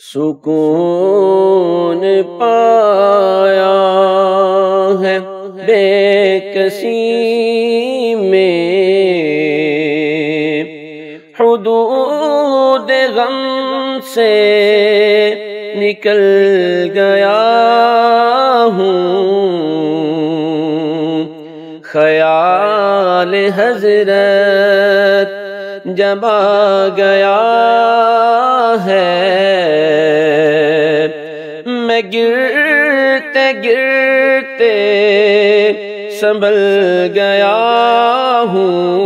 سکون پایا ہے بے کسی میں، حدود غم سے نکل گیا ہوں، خیال حضرت جب آ گیا ہے، میں گرتے گرتے سنبھل گیا ہوں،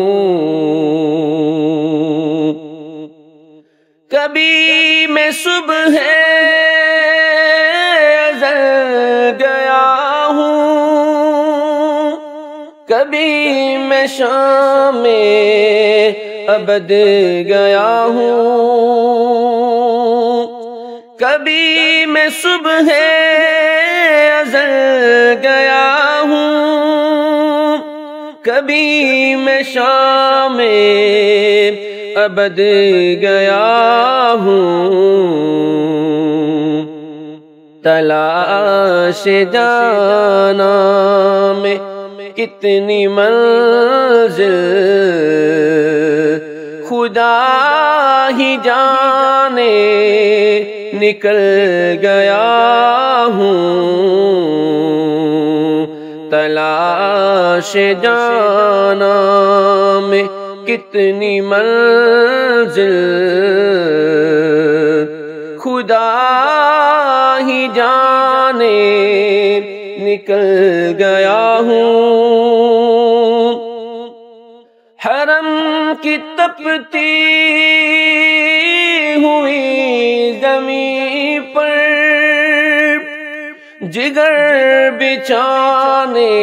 کبھی میں صبح ازل گیا ہوں، کبھی میں شام ابد گیا ہوں، کبھی میں صبح ازل گیا ہوں، کبھی میں شام ابد گیا ہوں، تلاش جانا میں کتنی منزل خدا ہی جانے نکل گیا ہوں، تلاش جانا میں کتنی منزل خدا ہی جانے نکل گیا ہوں، حرم کی تپتی ہوئی زمین پر جگر بچھانے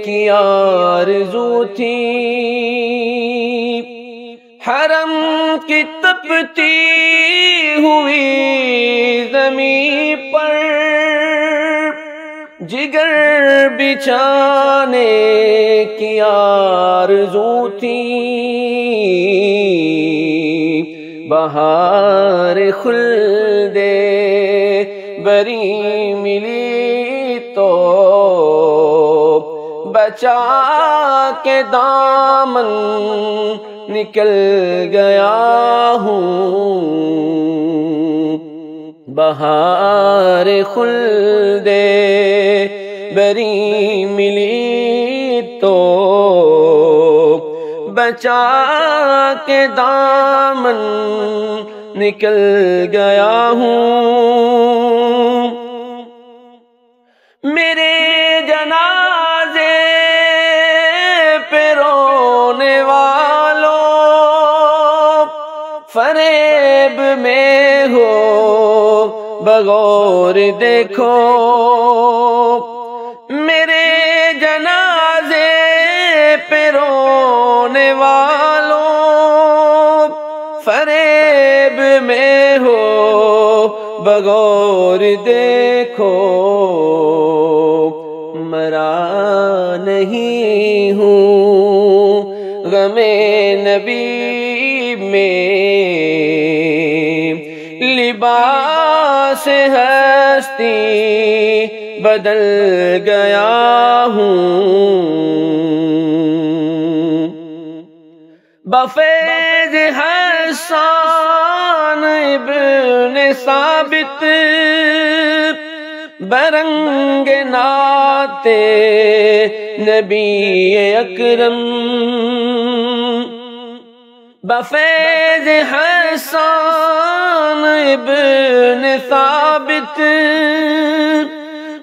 کی آرزو تھی، حرم کی تپتی ہوئی زمین پر جگر بچھانے کی آرزو تھی، بہار خلد بری ملی تو بچا کے دامن نکل گیا ہوں، بہار خلد بری ملی تو بچا کے دامن نکل گیا ہوں، میرے جنازے پہ رونے والوں فریب میں ہو بغور دیکھو، میرے جنازے پہ رونے والوں فریب میں ہو بغور دیکھو، مرا نہیں ہوں غم نبی میں، لباس ہستی بدل گیا ہوں، بفیض حسان ابن ثابت برنگ نعت نبی اکرم، بفیض حسان ابن ثابت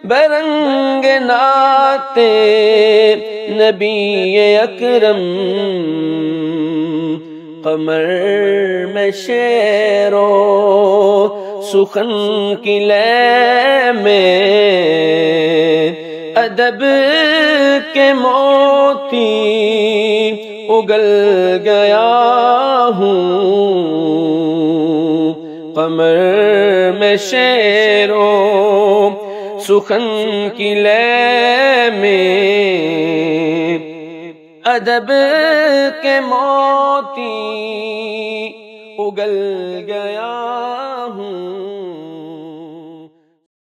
برنگ نعت نبی اکرم، قمر میں شعر و سخن کی لے میں ادب کے موتی اگل گیا ہوں، قمر میں شعر و سخن کی لے میں ادب کے موتی اگل گیا